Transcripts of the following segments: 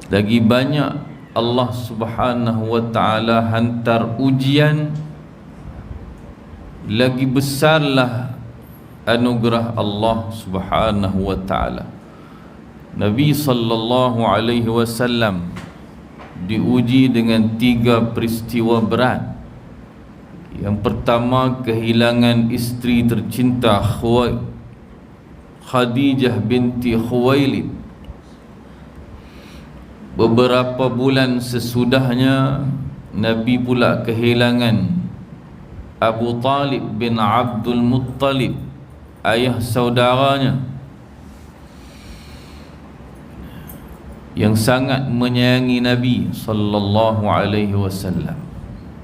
lagi banyak Allah Subhanahu wa ta'ala hantar ujian, lagi besarlah anugerah Allah Subhanahu wa ta'ala. Nabi sallallahu alaihi wasallam diuji dengan 3 peristiwa berat. Yang pertama, kehilangan isteri tercinta Khadijah binti Khuwailid. Beberapa bulan sesudahnya, Nabi pula kehilangan Abu Talib bin Abdul Muttalib, ayah saudaranya yang sangat menyayangi Nabi sallallahu alaihi wasallam,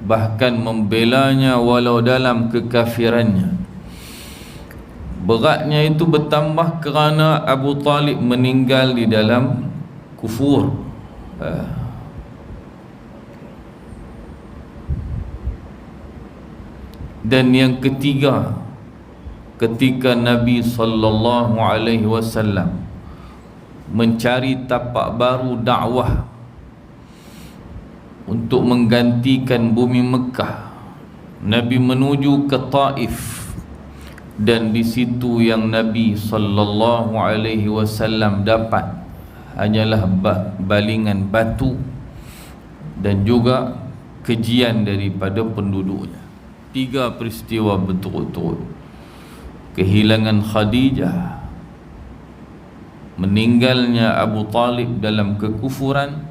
bahkan membelanya walau dalam kekafirannya. Beratnya itu bertambah kerana Abu Talib meninggal di dalam kufur. Dan yang ketiga, ketika Nabi sallallahu alaihi wasallam mencari tapak baru dakwah untuk menggantikan bumi Mekah, Nabi menuju ke Taif, dan di situ yang Nabi sallallahu alaihi wasallam dapat hanyalah balingan batu dan juga kejian daripada penduduknya. 3 peristiwa berturut-turut: kehilangan Khadijah, meninggalnya Abu Talib dalam kekufuran,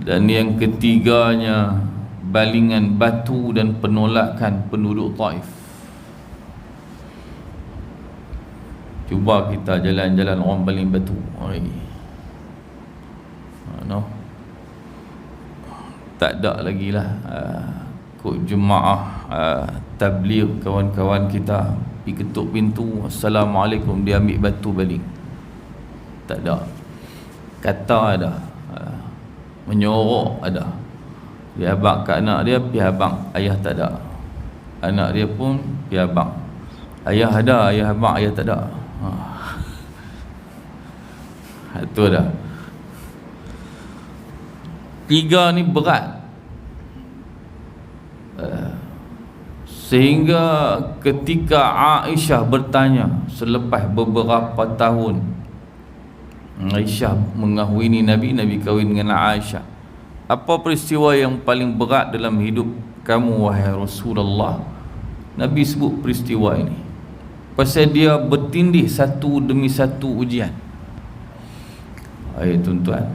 dan yang ketiganya balingan batu dan penolakan penduduk Taif. Cuba kita jalan-jalan orang baling batu hari ni, no? Tak ada lagi lah ikut jemaah tabligh, kawan-kawan kita pergi ketuk pintu, Assalamualaikum, dia ambil batu baling. Tak ada. Kata ada, menyorok ada. Dia abang kat anak dia, pi abang, ayah tak ada. Anak dia pun pi abang, ayah ada, ayah abang, ayah tak ada. Itu dah. 3 ni berat. Sehingga ketika Aisyah bertanya selepas beberapa tahun, Aisyah mengahwini Nabi, Nabi kahwin dengan Aisyah, apa peristiwa yang paling berat dalam hidup kamu wahai Rasulullah? Nabi sebut peristiwa ini, pasal dia bertindih satu demi satu ujian. Tuan-tuan,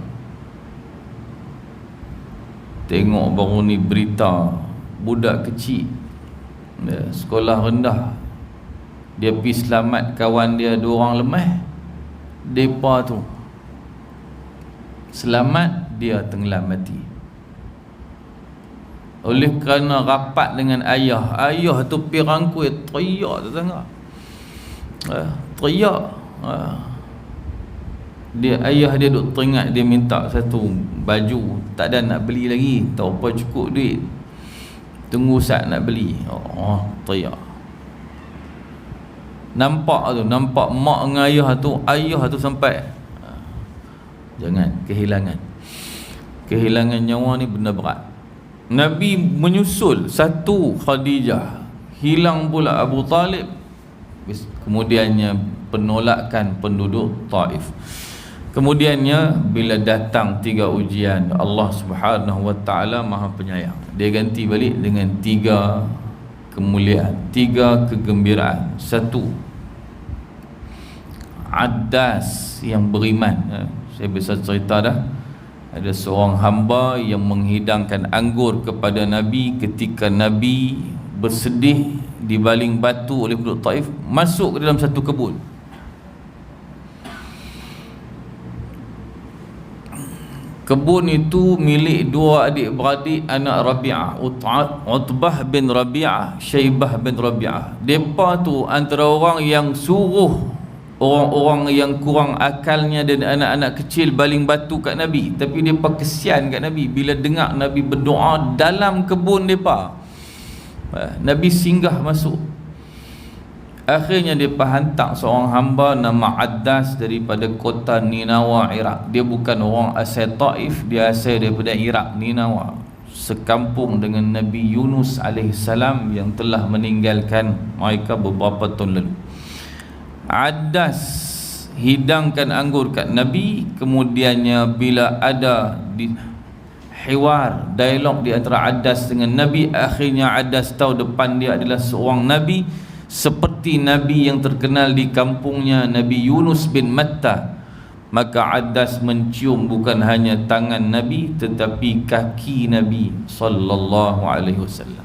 tengok baru ni berita budak kecil, sekolah rendah, dia pergi selamat kawan dia 2 orang lemah. Depa tu selamat, dia tenggelam mati. Oleh kerana rapat dengan ayah, ayah tu pergi rangkul, teriak tetangga, teriak. Dia, ayah dia duk teringat, dia minta satu baju, tak ada nak beli lagi, tak apa cukup duit, tunggu saat nak beli. Teriak. Nampak mak dengan ayah tu sampai jangan kehilangan nyawa ni benda berat. Nabi menyusul, 1 Khadijah, hilang pula Abu Talib, kemudiannya penolakan penduduk Taif. Kemudiannya bila datang 3 ujian, Allah Subhanahu wa ta'ala Maha Penyayang, dia ganti balik dengan 3 kemuliaan, 3 kegembiraan. 1, Addas yang beriman. Saya biasa cerita dah, ada seorang hamba yang menghidangkan anggur kepada Nabi ketika Nabi bersedih dibaling batu oleh penduduk Taif, masuk ke dalam satu kebun. Kebun itu milik 2 adik-beradik anak Rabi'ah, Utbah bin Rabi'ah, Syaibah bin Rabi'ah. Mereka tu antara orang yang suruh orang-orang yang kurang akalnya dan anak-anak kecil baling batu kat Nabi. Tapi mereka kesian kat Nabi bila dengar Nabi berdoa dalam kebun mereka. Nabi singgah masuk. Akhirnya dia hantar seorang hamba nama Addas daripada kota Ninawa, Iraq. Dia bukan orang asal Taif, dia asal daripada Iraq, Ninawa, sekampung dengan Nabi Yunus alaihissalam yang telah meninggalkan mereka beberapa tahun lalu. Addas hidangkan anggur kat Nabi. Kemudiannya bila ada hiwar, dialog di antara Addas dengan Nabi, akhirnya Addas tahu depan dia adalah seorang Nabi seperti Nabi yang terkenal di kampungnya, Nabi Yunus bin Matta. Maka Addas mencium bukan hanya tangan Nabi tetapi kaki Nabi sallallahu alaihi wasallam.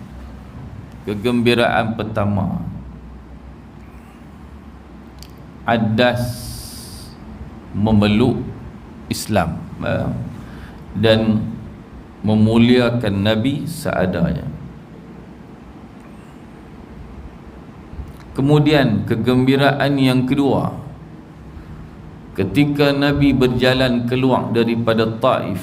Kegembiraan pertama, Addas memeluk Islam dan memuliakan Nabi seadanya. Kemudian kegembiraan yang kedua, ketika Nabi berjalan keluar daripada Taif,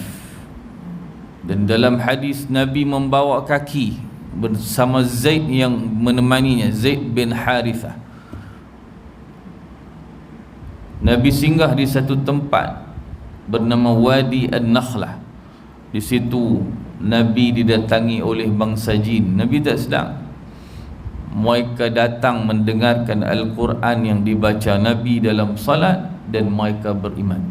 dan dalam hadis Nabi membawa kaki bersama Zaid yang menemaninya, Zaid bin Harithah. Nabi singgah di satu tempat bernama Wadi An-Nakhlah. Di situ Nabi didatangi oleh bangsa jin. Nabi tak sedang. Mereka datang mendengarkan Al-Quran yang dibaca Nabi dalam salat dan mereka beriman.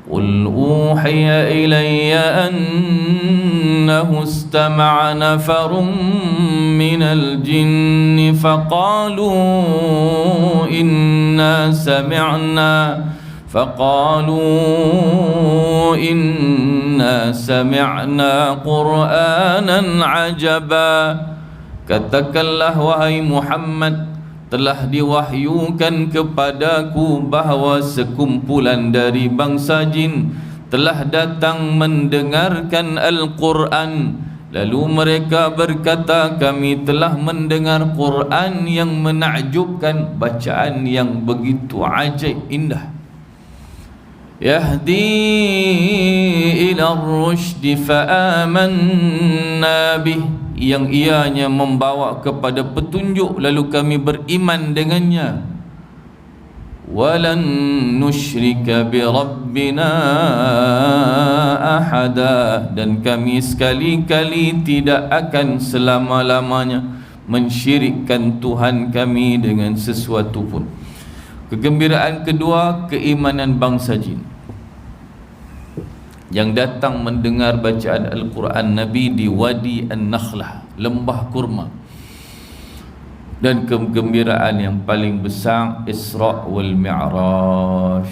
Qul uhiya ilayya annahu istama'a nafarun minal jinni faqalu inna sami'na Qur'anan ajaba. Katakanlah wahai Muhammad, telah diwahyukan kepadaku bahawa sekumpulan dari bangsa jin telah datang mendengarkan Al-Quran. Lalu mereka berkata, kami telah mendengar Quran yang menakjubkan, bacaan yang begitu ajaib indah. Yahdi ila ar-rusydi fa'amanna bih, yang ianya membawa kepada petunjuk lalu kami beriman dengannya. Walan nusyrika bi rabbina ahada, dan kami sekali-kali tidak akan selama-lamanya mensyirikkan Tuhan kami dengan sesuatu pun. Kegembiraan kedua, keimanan bangsa jin yang datang mendengar bacaan Al-Quran Nabi di Wadi An-Nakhlah, lembah kurma. Dan kegembiraan yang paling besar, Isra' wal Mi'raj.